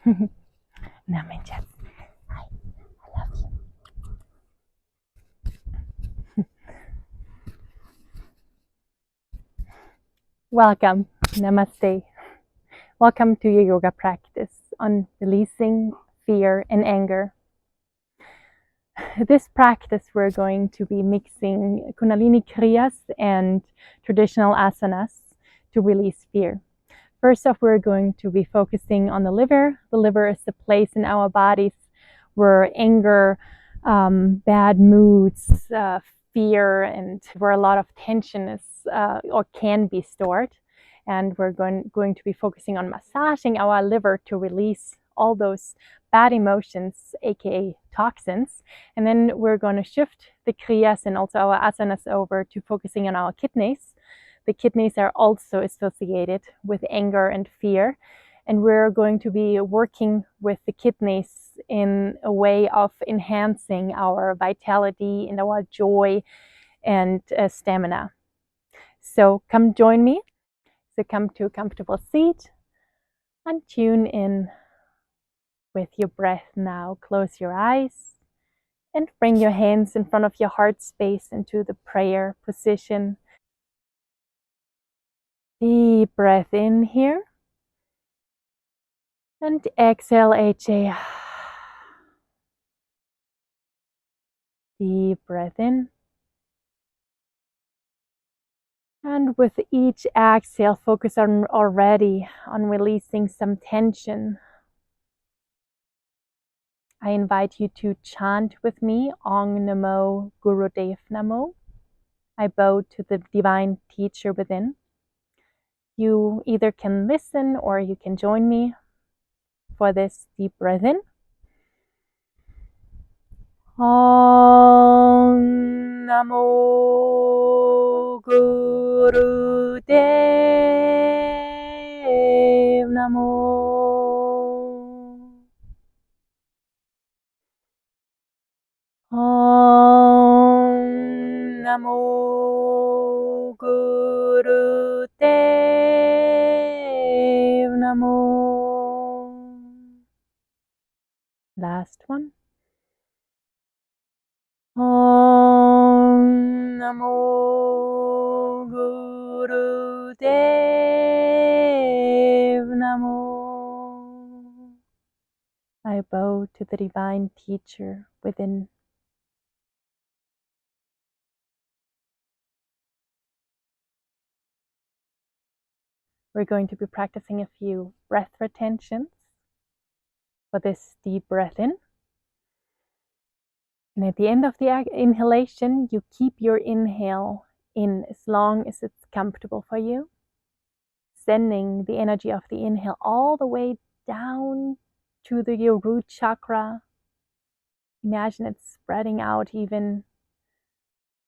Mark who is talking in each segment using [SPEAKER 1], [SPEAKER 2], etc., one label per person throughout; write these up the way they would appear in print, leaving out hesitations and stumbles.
[SPEAKER 1] Namaste. Hi, I love you. Welcome. Namaste. Welcome to your yoga practice on releasing fear and anger. This practice, we're going to be mixing Kundalini Kriyas and traditional asanas to release fear. First off, we're going to be focusing on the liver. The liver is the place in our bodies where anger, bad moods, fear, and where a lot of tension is or can be stored. And we're going to be focusing on massaging our liver to release all those bad emotions, aka toxins. And then we're going to shift the kriyas and also our asanas over to focusing on our kidneys. The kidneys are also associated with anger and fear. And we're going to be working with the kidneys in a way of enhancing our vitality and our joy and stamina. So come join me. So come to a comfortable seat and tune in with your breath now. Close your eyes and bring your hands in front of your heart space into the prayer position. Deep breath in here. And exhale, HA. Deep breath in. And with each exhale, focus on releasing some tension. I invite you to chant with me, Ong Namo Gurudev Namo. I bow to the divine teacher within. You either can listen or you can join me for this deep breath in. Om Namo Gurudev Namo. Om Namo Gurudev Namo. Last one. Om Namo Gurudev Namo. I bow to the divine teacher within. We're going to be practicing a few breath retentions for this deep breath in. And at the end of the inhalation, you keep your inhale in as long as it's comfortable for you, sending the energy of the inhale all the way down to your root chakra. Imagine it spreading out even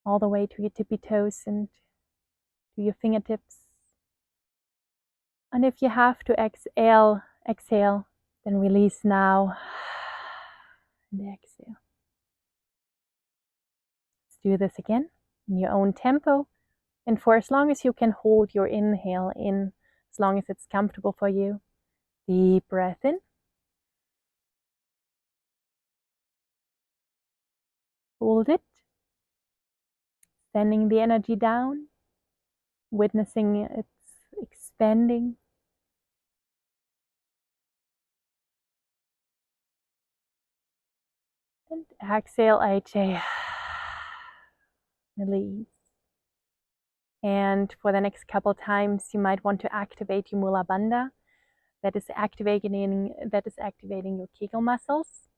[SPEAKER 1] all the way to your tippy toes and to your fingertips. And if you have to exhale, then release now and exhale. Let's do this again in your own tempo. And for as long as you can hold your inhale in, as long as it's comfortable for you. Deep breath in. Hold it. Sending the energy down, witnessing it expanding. And exhale, HA. Release. And for the next couple times, you might want to activate your Mula Bandha. That is activating your Kegel muscles.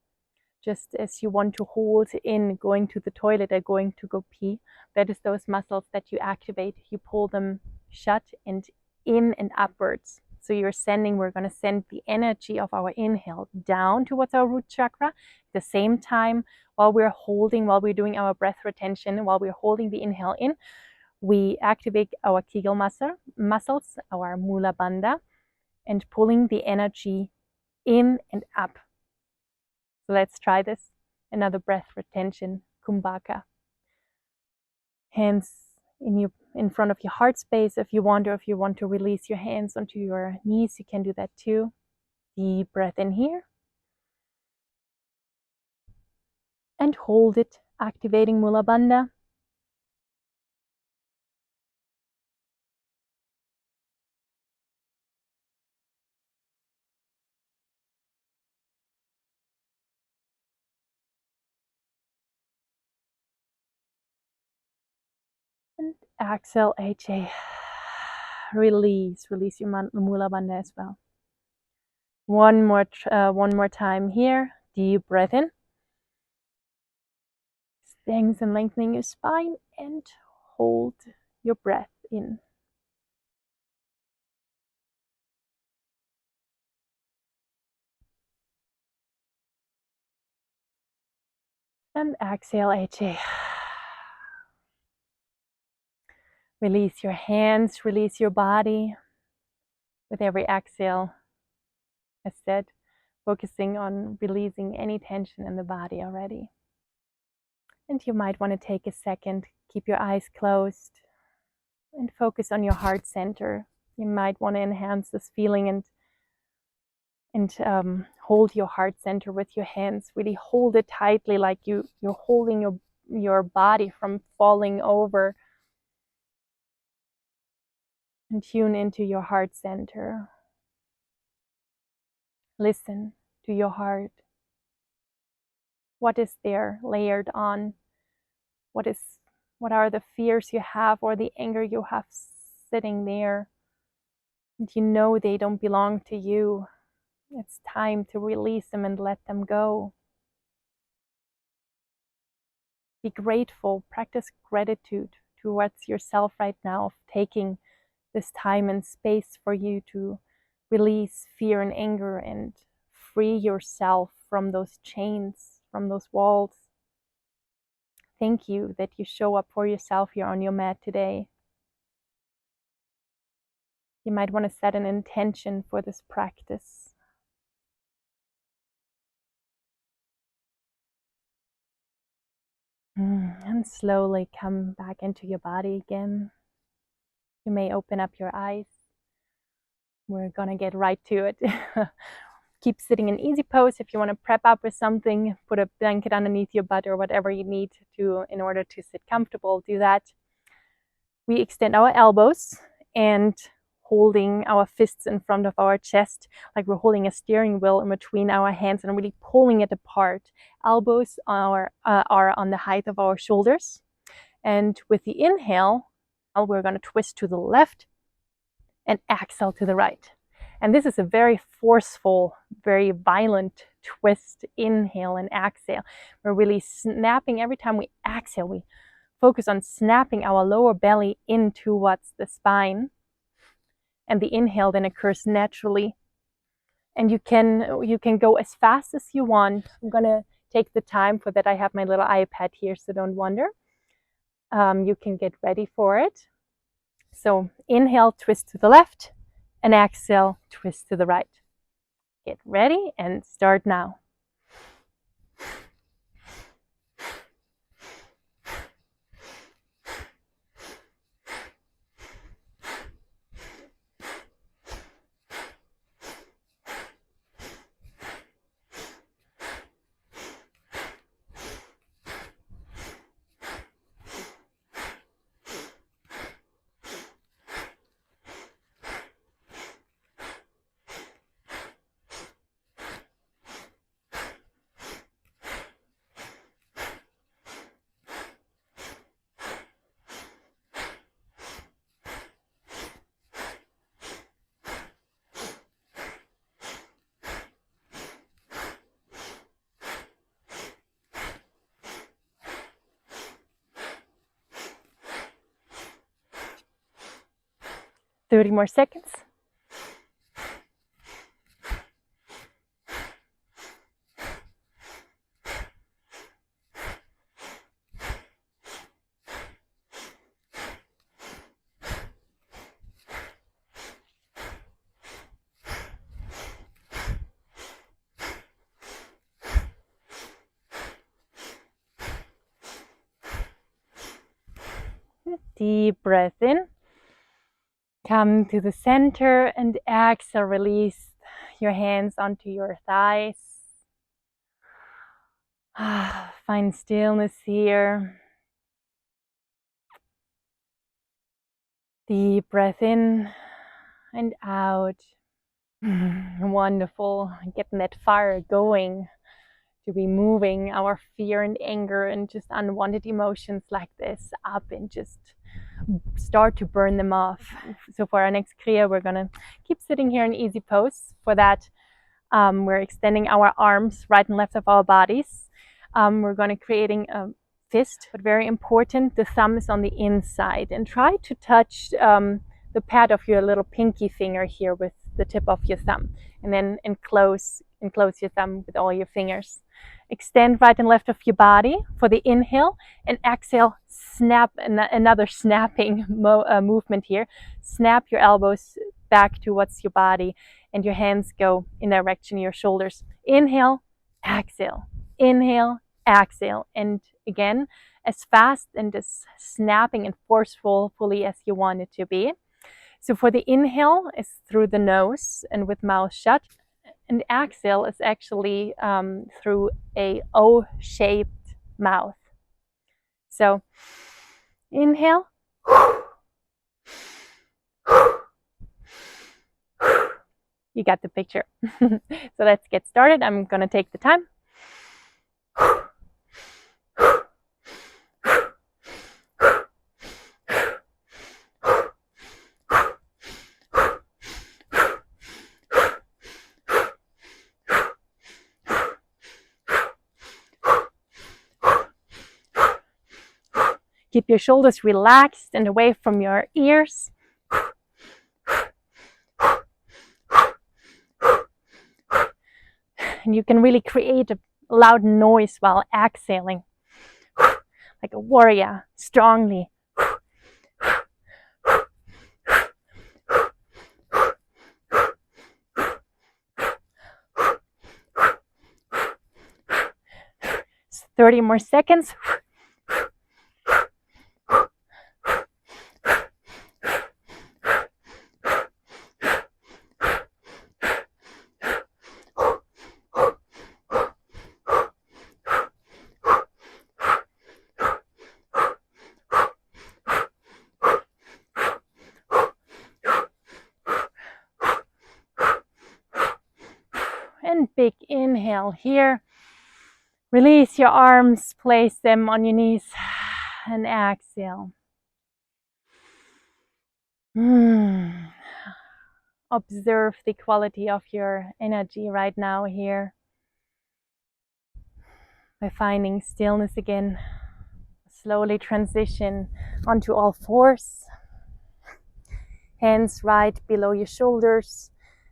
[SPEAKER 1] Just as you want to hold in going to the toilet or going to go pee, that is those muscles that you activate. You pull them shut and in and upwards. So we're going to send the energy of our inhale down towards our root chakra. At the same time, while we're doing our breath retention, while we're holding the inhale in, we activate our Kegel muscles, our Mula Bandha, and pulling the energy in and up. So let's try this. Another breath retention, Kumbhaka. Hands in front of your heart space. If you want to release your hands onto your knees, you can do that too. Deep breath in here. And hold it, activating Mula Bandha. And exhale, HA. Release your Mula Bandha as well. One more time here. Deep breath in. Staying and lengthening your spine, and hold your breath in. And exhale, HA. Release your hands, release your body. With every exhale, as said, focusing on releasing any tension in the body already. And you might want to take a second, keep your eyes closed, and focus on your heart center. You might want to enhance this feeling and hold your heart center with your hands. Really hold it tightly, like you're holding your body from falling over. And tune into your heart center. Listen to your heart. What is there layered on? What are the fears you have or the anger you have sitting there? And you know they don't belong to you. It's time to release them and let them go. Be grateful, practice gratitude towards yourself right now, of taking this time and space for you to release fear and anger and free yourself from those chains, from those walls. Thank you that you show up for yourself here on your mat today. You might want to set an intention for this practice. And slowly come back into your body again. You may open up your eyes. We're gonna get right to it. Keep sitting in easy pose. If you want to prep up with something, put a blanket underneath your butt or whatever you need to in order to sit comfortable, do that. We extend our elbows and holding our fists in front of our chest, like we're holding a steering wheel in between our hands and really pulling it apart. Elbows are on the height of our shoulders. And with the inhale, we're going to twist to the left and exhale to the right. And this is a very forceful, very violent twist. Inhale and exhale. We're really snapping every time we exhale. We focus on snapping our lower belly in towards the spine. And the inhale then occurs naturally. And you can go as fast as you want. I'm going to take the time for that. I have my little iPad here, so don't wonder. You can get ready for it. So inhale, twist to the left, and exhale, twist to the right. Get ready and start now. Thirty more seconds. Deep breath in. Come to the center and exhale, release your hands onto your thighs. Find stillness here. Deep breath in and out. Wonderful. Getting that fire going, to be moving our fear and anger and just unwanted emotions like this up and just start to burn them off. So for our next Kriya, we're gonna keep sitting here in easy pose. For that, we're extending our arms right and left of our bodies. We're gonna creating a fist, but very important, the thumb is on the inside, and try to touch the pad of your little pinky finger here with the tip of your thumb, and then enclose your thumb with all your fingers. Extend right and left of your body for the inhale, and exhale, snap, another snapping movement here. Snap your elbows back towards your body, and your hands go in direction of your shoulders. Inhale, exhale, inhale, exhale, and again, as fast and as snapping and forcefully as you want it to be. So for the inhale is through the nose and with mouth shut, and exhale is actually through a O-shaped mouth. So inhale, you got the picture. So let's get started. I'm gonna take the time. Keep your shoulders relaxed and away from your ears. And you can really create a loud noise while exhaling, like a warrior, strongly. So 30 more seconds. And big inhale here. Release your arms, place them on your knees, and exhale. Observe the quality of your energy right now here. By finding stillness again, slowly transition onto all fours. Hands right below your shoulders,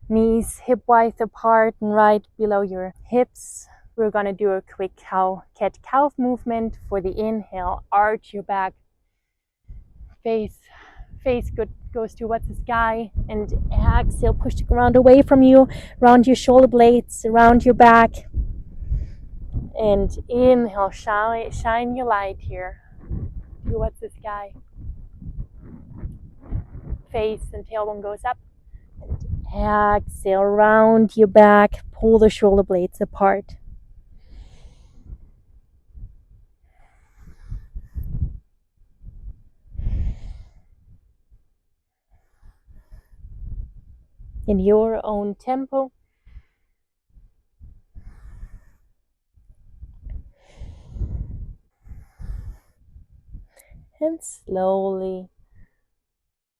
[SPEAKER 1] knees hip-width apart and right below your hips. We're gonna do a quick cat-cow movement. For the inhale, arch your back, face goes towards the sky, and exhale, push the ground away from you, around your shoulder blades, around your back. And inhale, shine your light here towards the sky. Face and tailbone goes up. And exhale, round your back, pull the shoulder blades apart. In your own tempo. And slowly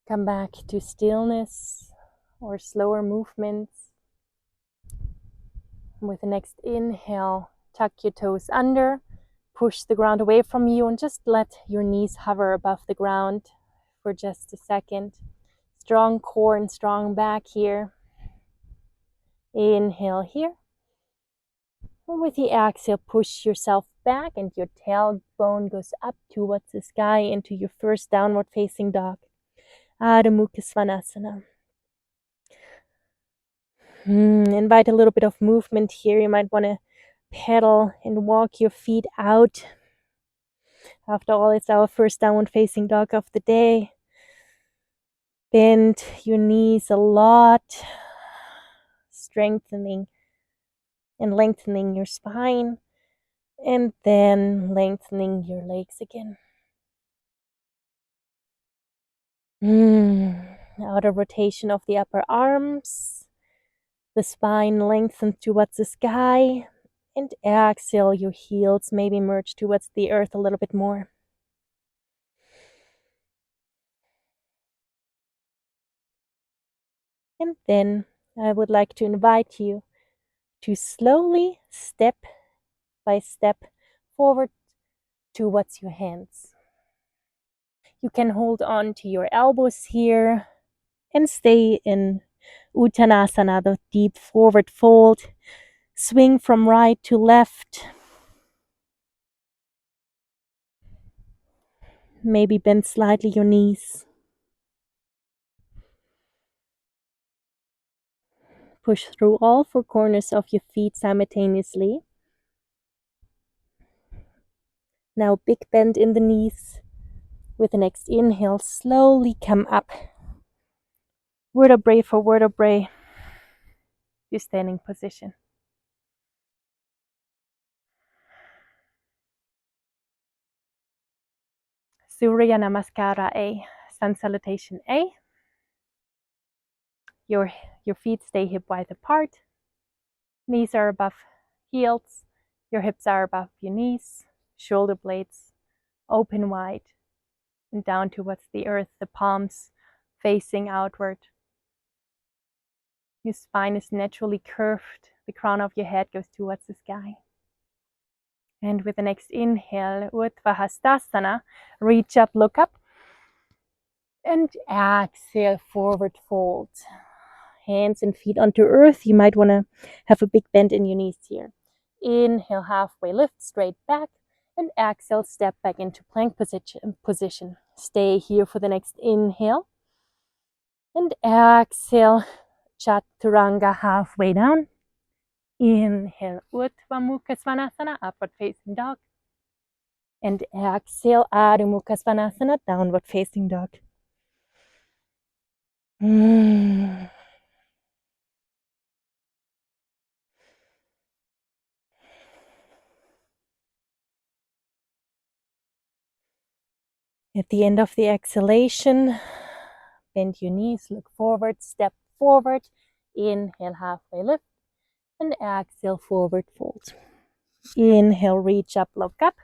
[SPEAKER 1] come back to stillness or slower movements. With the next inhale, tuck your toes under, push the ground away from you, and just let your knees hover above the ground for just a second. Strong core and strong back here. Inhale here. And with the exhale, push yourself back and your tailbone goes up towards the sky into your first downward facing dog. Adho Mukha Svanasana. Invite a little bit of movement here. You might want to pedal and walk your feet out. After all, it's our first downward facing dog of the day. Bend your knees a lot. strengthening and lengthening your spine, and then lengthening your legs again. Outer rotation of the upper arms, the spine lengthens towards the sky, and exhale, your heels maybe merge towards the earth a little bit more. And then I would like to invite you to slowly, step by step, forward towards your hands. You can hold on to your elbows here and stay in Uttanasana, the deep forward fold. Swing from right to left. Maybe bend slightly your knees. Push through all four corners of your feet simultaneously. Now big bend in the knees. With the next inhale, slowly come up. Vertebrae for vertebrae. Your standing position. Surya Namaskara A. Sun Salutation A. Your feet stay hip width apart. Knees are above heels. Your hips are above your knees. Shoulder blades open wide and down towards the earth, the palms facing outward. Your spine is naturally curved. The crown of your head goes towards the sky. And with the next inhale, Urdhva Hastasana, reach up, look up. And exhale, forward fold. Hands and feet onto earth. You might want to have a big bend in your knees here. Inhale, halfway lift, straight back. And exhale, step back into plank position. Stay here for the next inhale. And exhale, Chaturanga, halfway down. Inhale, Urdhva Mukha Svanasana, upward facing dog. And exhale, Adho Mukha Svanasana, downward facing dog. At the end of the exhalation, bend your knees, look forward, step forward. Inhale, halfway lift. And exhale, forward fold. Inhale, reach up, look up.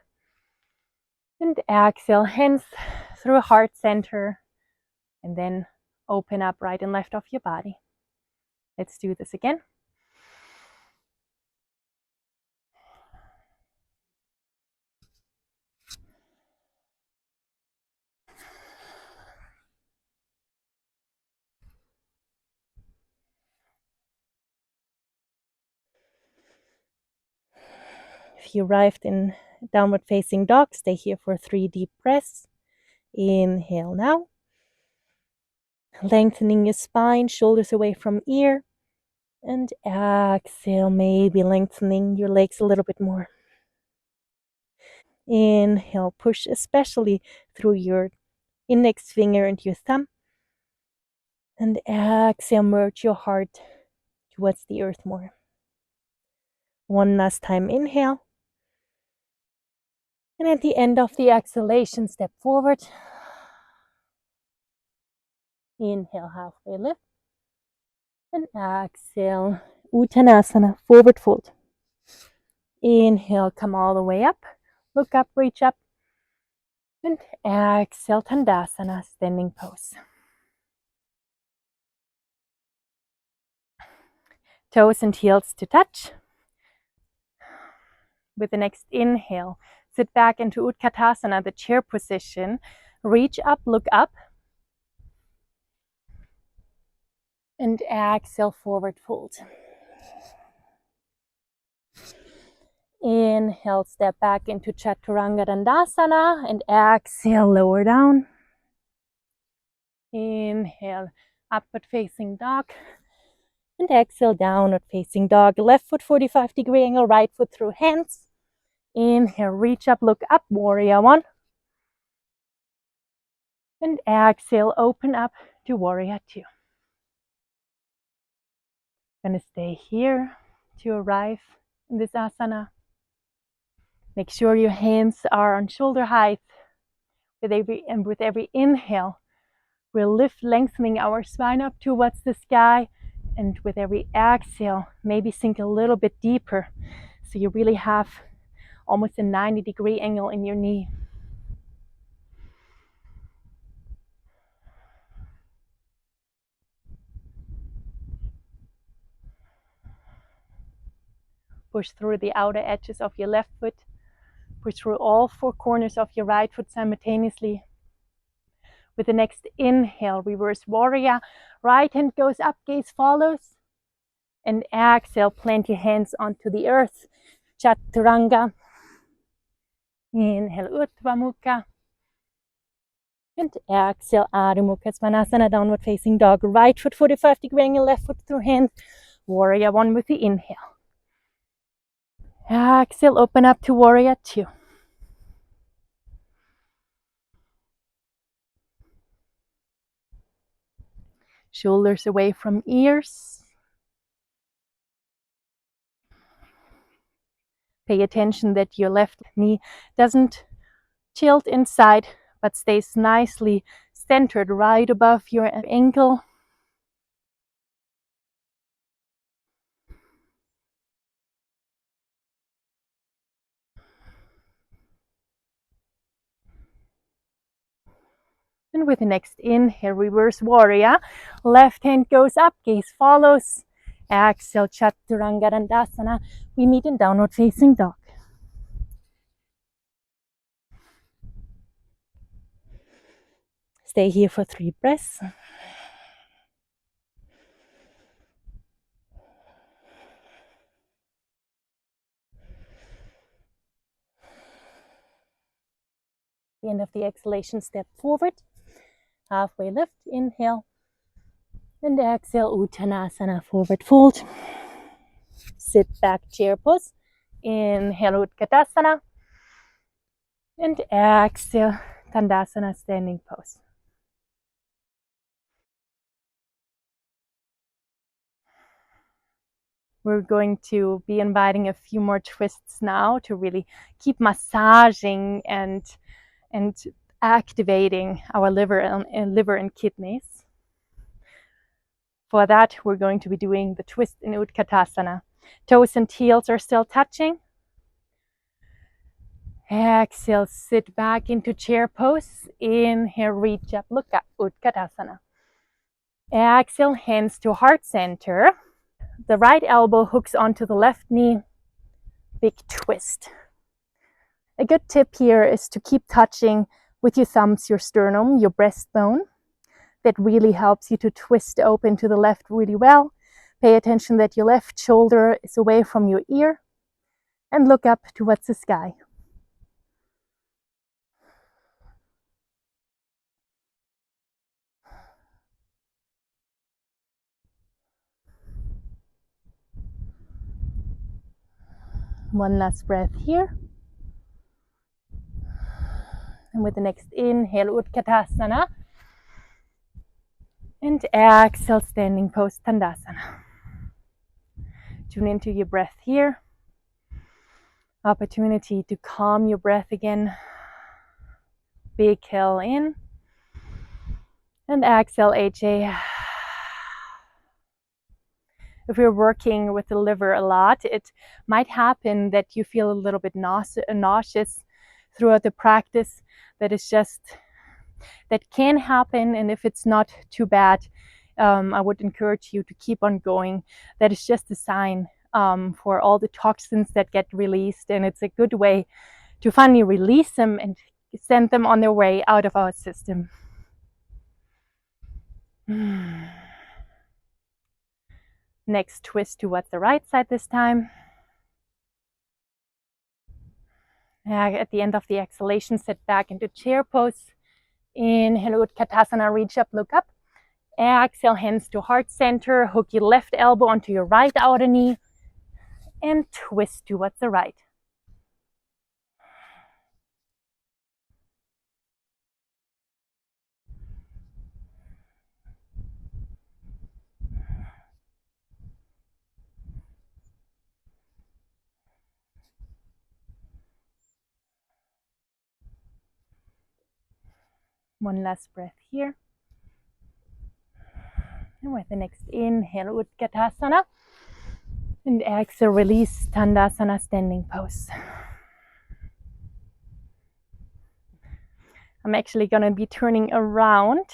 [SPEAKER 1] And exhale, hands through heart center. And then open up right and left of your body. Let's do this again. If you arrived in downward facing dog, stay here for 3 deep breaths. Inhale now. Lengthening your spine, shoulders away from ear. And exhale, maybe lengthening your legs a little bit more. Inhale, push especially through your index finger and your thumb. And exhale, merge your heart towards the earth more. One last time, inhale. And at the end of the exhalation, step forward. Inhale, halfway lift. And exhale, Uttanasana, forward fold. Inhale, come all the way up. Look up, reach up. And exhale, Tandasana, standing pose. Toes and heels to touch. With the next inhale, sit back into Utkatasana, the chair position. Reach up, look up. And exhale, forward fold. Inhale, step back into Chaturanga Dandasana. And exhale, lower down. Inhale, upward facing dog. And exhale, downward facing dog. Left foot 45-degree angle, right foot through hands. Inhale, reach up, look up, warrior one. And exhale, open up to warrior two. Gonna stay here to arrive in this asana. Make sure your hands are on shoulder height. With every inhale, we'll lift, lengthening our spine up towards the sky. And with every exhale, maybe sink a little bit deeper. So you really have almost a 90-degree angle in your knee. Push through the outer edges of your left foot. Push through all four corners of your right foot simultaneously. With the next inhale, reverse warrior. Right hand goes up, gaze follows. And exhale, plant your hands onto the earth. Chaturanga. Inhale, Uddhva Mukha. And exhale, Adho Mukha Svanasana, downward facing dog. Right foot 45-degree angle, left foot through hand. Warrior one with the inhale. Exhale, open up to warrior two. Shoulders away from ears. Pay attention that your left knee doesn't tilt inside, but stays nicely centered right above your ankle. And with the next inhale, reverse warrior. Left hand goes up, gaze follows. Exhale, Chaturanga Dandasana. We meet in downward facing dog. Stay here for 3 breaths. The end of the exhalation, step forward. Halfway lift, inhale. And exhale, Uttanasana, forward fold. Sit back, chair pose. Inhale, Utkatasana. And exhale, Tandasana, standing pose. We're going to be inviting a few more twists now to really keep massaging and activating our liver and kidneys. For that, we're going to be doing the twist in Utkatasana. Toes and heels are still touching. Exhale, sit back into chair pose. Inhale, reach up, look up, Utkatasana. Exhale, hands to heart center. The right elbow hooks onto the left knee. Big twist. A good tip here is to keep touching with your thumbs your sternum, your breastbone. That really helps you to twist open to the left really well. Pay attention that your left shoulder is away from your ear and look up towards the sky. One last breath here. And with the next inhale, Utkatasana. And exhale, standing pose, Tandasana. Tune into your breath here. Opportunity to calm your breath again. Big inhale in. And exhale, HA. If you're working with the liver a lot, it might happen that you feel a little bit nauseous throughout the practice. That can happen, and if it's not too bad, I would encourage you to keep on going. That is just a sign for all the toxins that get released, and it's a good way to finally release them and send them on their way out of our system. Next twist towards the right side this time. At the end of the exhalation, sit back into chair pose. Inhale, Utkatasana, reach up, look up. Exhale, hands to heart center. Hook your left elbow onto your right outer knee. And twist towards the right. One last breath here. And with the next inhale, Utkatasana. And exhale, release Tandasana, standing pose. I'm actually going to be turning around.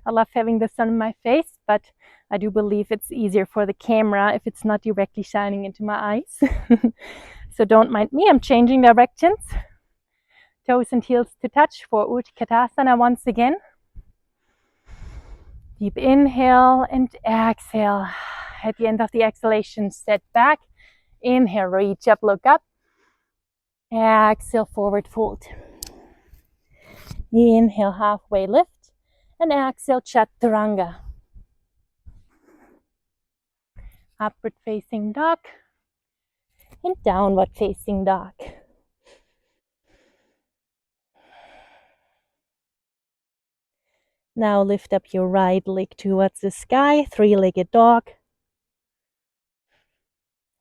[SPEAKER 1] I love having the sun in my face, but I do believe it's easier for the camera if it's not directly shining into my eyes. So don't mind me, I'm changing directions. Toes and heels to touch for Utkatasana once again. Deep inhale and exhale. At the end of the exhalation, set back. Inhale, reach up, look up. Exhale, forward fold. Inhale, halfway lift. And exhale, Chaturanga. Upward facing dog. And downward facing dog. Now lift up your right leg towards the sky, three-legged dog.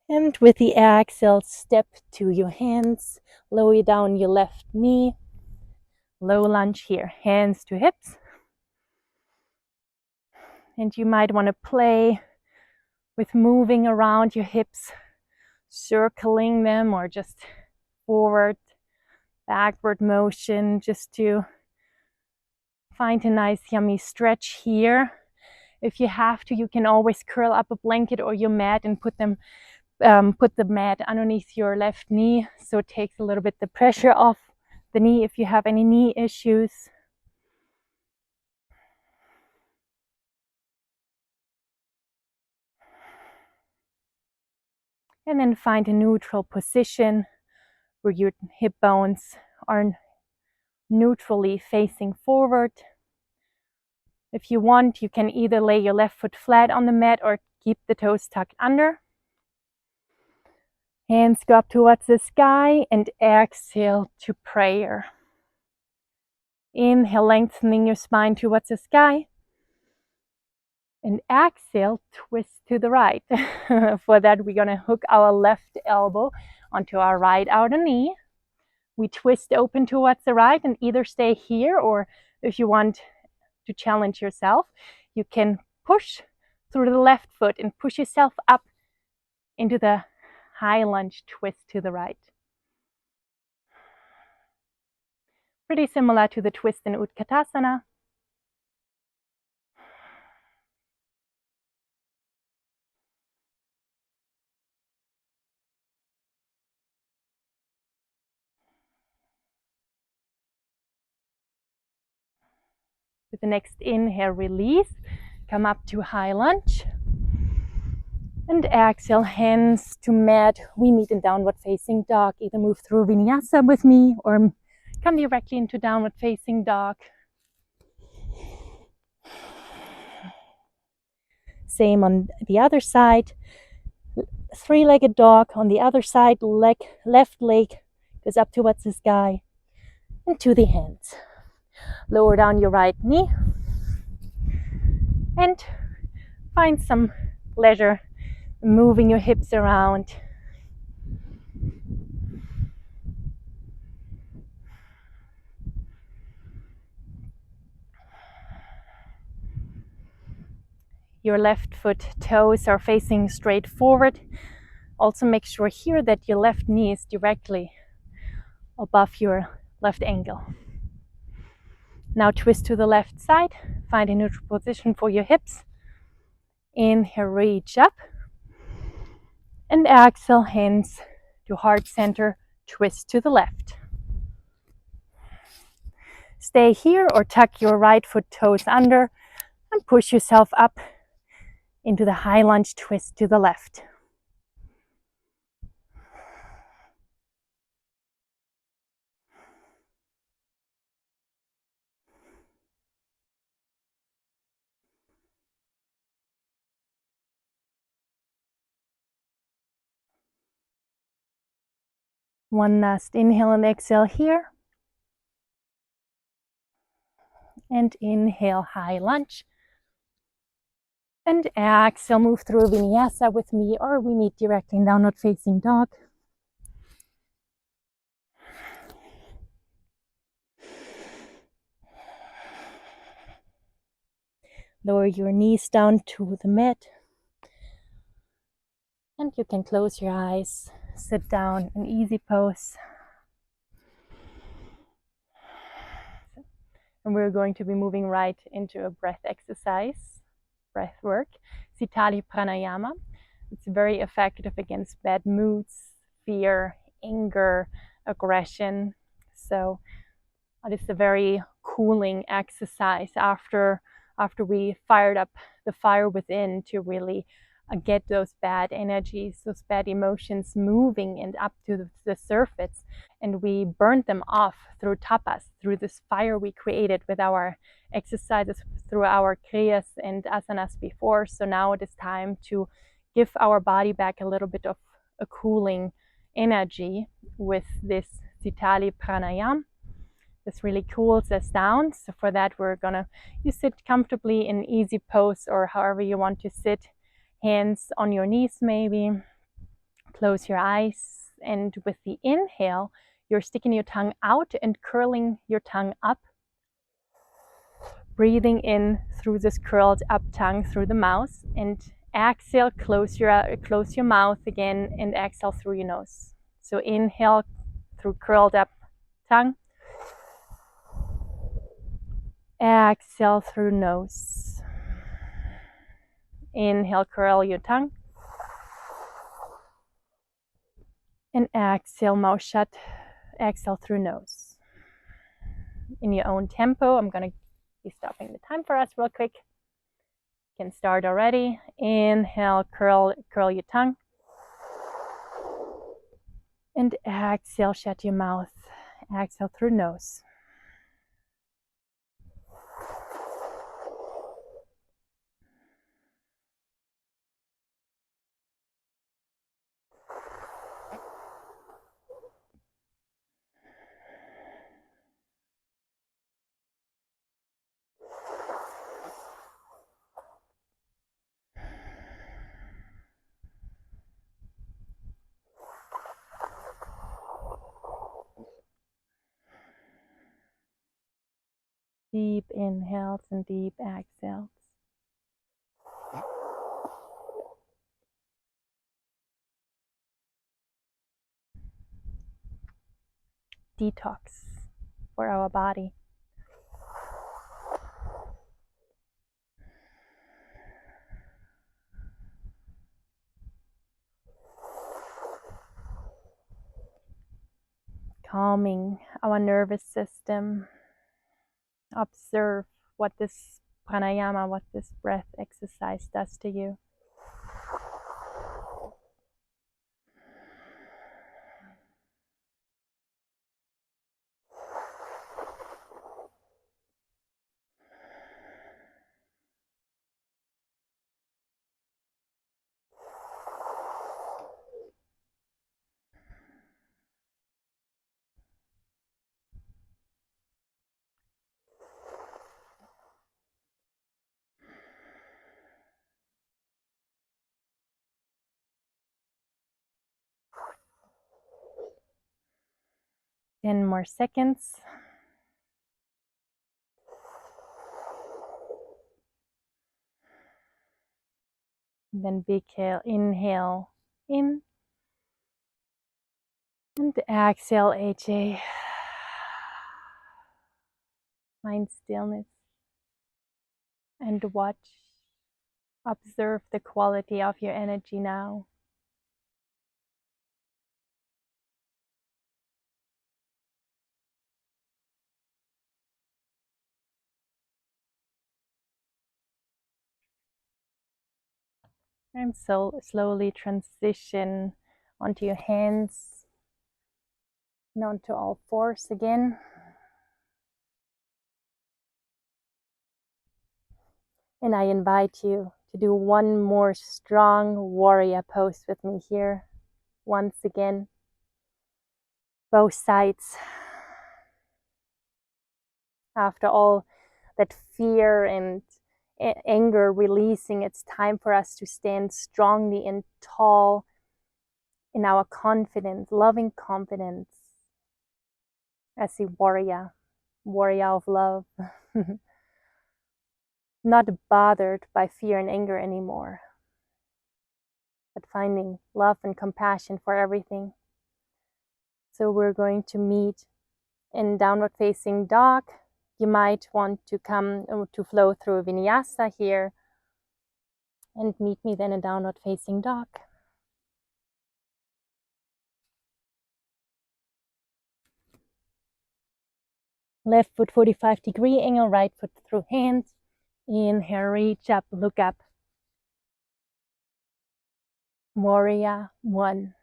[SPEAKER 1] And with the exhale, step to your hands, lower down your left knee. Low lunge here, hands to hips. And you might want to play with moving around your hips, circling them, or just forward, backward motion, just to find a nice yummy stretch here. If you have to, you can always curl up a blanket or your mat and put the mat underneath your left knee, so it takes a little bit the pressure off the knee if you have any knee issues. And then find a neutral position where your hip bones are neutrally facing forward. If you want, you can either lay your left foot flat on the mat or keep the toes tucked under. Hands go up towards the sky and exhale to prayer. Inhale, lengthening your spine towards the sky. And exhale, twist to the right. For that, we're going to hook our left elbow onto our right outer knee. We twist open towards the right and either stay here, or if you want to challenge yourself, you can push through the left foot and push yourself up into the high lunge twist to the right. Pretty similar to the twist in Utkatasana. With the next inhale, release, come up to high lunge. And exhale, hands to mat. We meet in downward facing dog. Either move through vinyasa with me or come directly into downward facing dog. Same on the other side. Three-legged dog on the other side. Left leg goes up towards the sky and to the hands. Lower down your right knee and find some pleasure moving your hips around. Your left foot toes are facing straight forward. Also make sure here that your left knee is directly above your left ankle. Now twist to the left side. Find a neutral position for your hips. Inhale, reach up. And exhale, hands to heart center, twist to the left. Stay here or tuck your right foot toes under and push yourself up into the high lunge twist to the left. One last inhale and exhale here. And inhale, high lunge. And exhale, move through vinyasa with me, or we meet directly in downward facing dog. Lower your knees down to the mat. And you can close your eyes, sit down in easy pose. And we're going to be moving right into a breath exercise, breath work, Sitali Pranayama. It's very effective against bad moods, fear, anger, aggression. So it is a very cooling exercise after we fired up the fire within to really get those bad energies, those bad emotions moving and up to the surface. And we burned them off through tapas, through this fire we created with our exercises, through our kriyas and asanas before. So now it is time to give our body back a little bit of a cooling energy with this Sitali Pranayama. This really cools us down. So for that, you sit comfortably in easy pose or however you want to sit. Hands on your knees maybe. Close your eyes. And with the inhale, you're sticking your tongue out and curling your tongue up. Breathing in through this curled up tongue through the mouth. And exhale, close your mouth again and exhale through your nose. So inhale through curled up tongue. Exhale through nose. Inhale, curl your tongue. And exhale, mouth shut. Exhale through nose. In your own tempo, I'm going to be stopping the time for us real quick. You can start already. Inhale, curl your tongue. And exhale, shut your mouth. Exhale through nose. Deep inhales and deep exhales. Detox for our body. Calming our nervous system. Observe what this pranayama, what this breath exercise does to you. Ten more seconds. Then big inhale in. And exhale, HA. Find stillness. And watch. Observe the quality of your energy now. And so slowly transition onto your hands and onto all fours again. And I invite you to do one more strong warrior pose with me here. Once again, both sides. After all that fear and anger releasing, it's time for us to stand strongly and tall in our confidence, loving confidence, as a warrior of love. not bothered by fear and anger anymore, but finding love and compassion for everything. So we're going to meet in downward facing dog. You might want to come to flow through a vinyasa here and meet me then in downward facing dog. Left foot 45-degree angle, right foot through hands. Inhale, reach up, look up. Warrior one.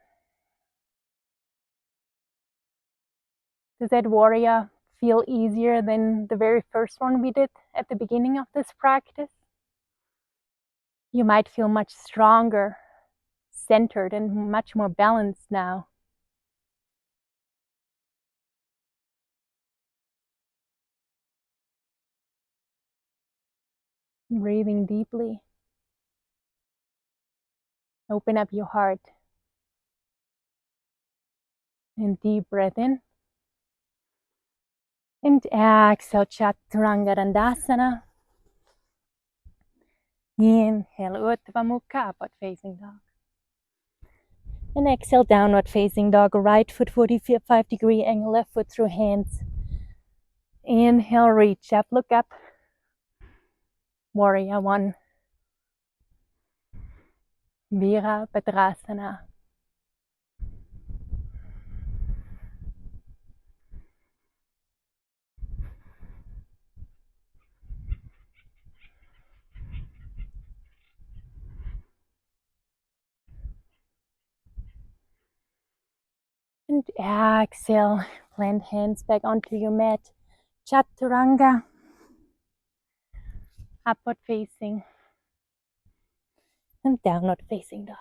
[SPEAKER 1] Does that warrior feel easier than the very first one we did at the beginning of this practice? You might feel much stronger, centered, and much more balanced now. Breathing deeply. Open up your heart. And deep breath in. And exhale, Chaturanga Dandasana. Inhale, Uddhva Mukha, upward facing dog. And exhale, downward facing dog. Right foot 45-degree angle, left foot through hands. Inhale, reach up, look up. Warrior one. Virabhadrasana. And exhale, plant hands back onto your mat. Chaturanga. Upward facing. And downward facing dog.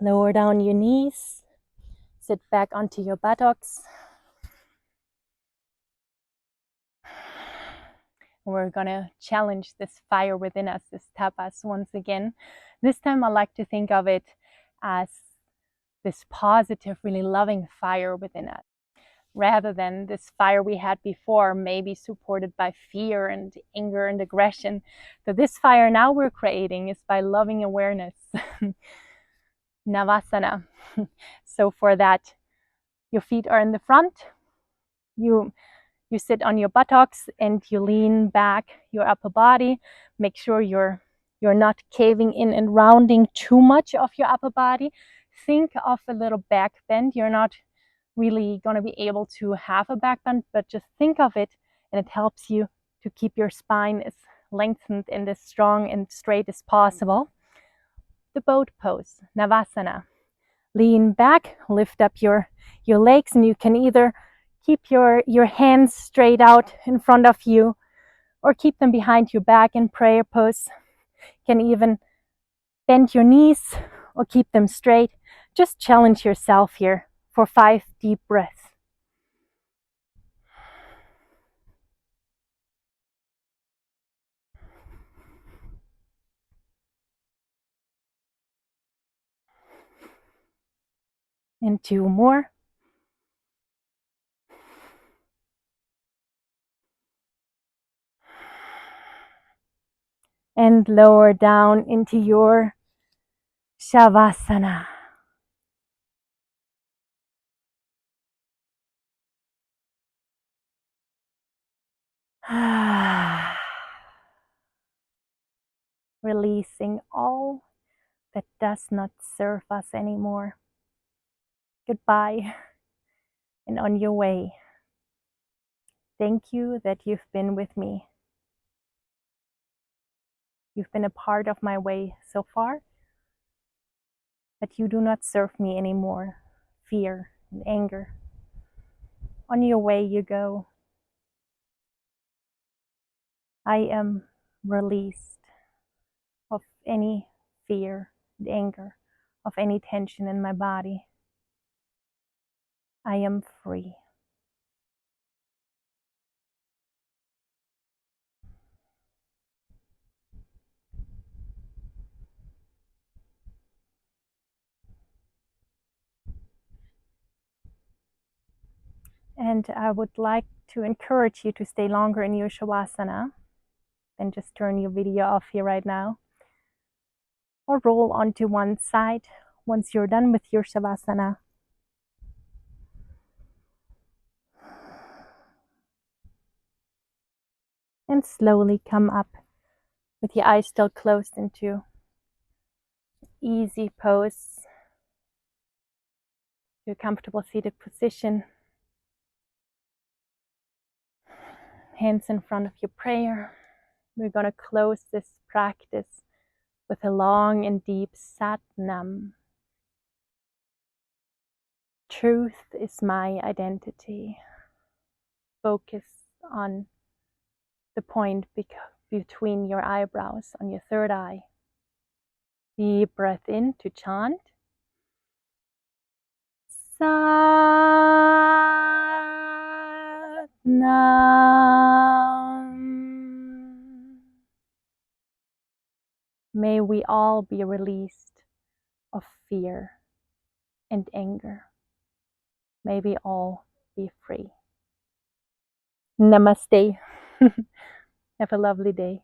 [SPEAKER 1] Lower down your knees. Sit back onto your buttocks. We're gonna challenge this fire within us, this tapas, once again. This time I like to think of it as this positive, really loving fire within us, rather than this fire we had before, maybe supported by fear and anger and aggression. So this fire now we're creating is by loving awareness. Navasana. So for that, your feet are in the front. You sit on your buttocks and you lean back your upper body. Make sure you're not caving in and rounding too much of your upper body. Think of a little back bend. You're not really going to be able to have a back bend, but just think of it, and it helps you to keep your spine as lengthened and as strong and straight as possible. The boat pose, Navasana. Lean back, lift up your legs, and you can either keep your hands straight out in front of you or keep them behind your back in prayer pose. You can even bend your knees or keep them straight. Just challenge yourself here for 5 deep breaths. And 2 more. And lower down into your Shavasana. Releasing all that does not serve us anymore. Goodbye, and on your way. Thank you that you've been with me. You've been a part of my way so far, but you do not serve me anymore. Fear and anger. On your way you go. I am released of any fear and anger, of any tension in my body. I am free. And I would like to encourage you to stay longer in your Shavasana. Then just turn your video off here right now. Or roll onto one side once you're done with your Shavasana. And slowly come up with your eyes still closed into easy pose, your comfortable seated position. Hands in front of your prayer. We're going to close this practice with a long and deep Sat Nam. Truth is my identity. Focus on the point between your eyebrows, on your third eye. Deep breath in to chant. Sat Nam. May we all be released of fear and anger. May we all be free. Namaste. Have a lovely day.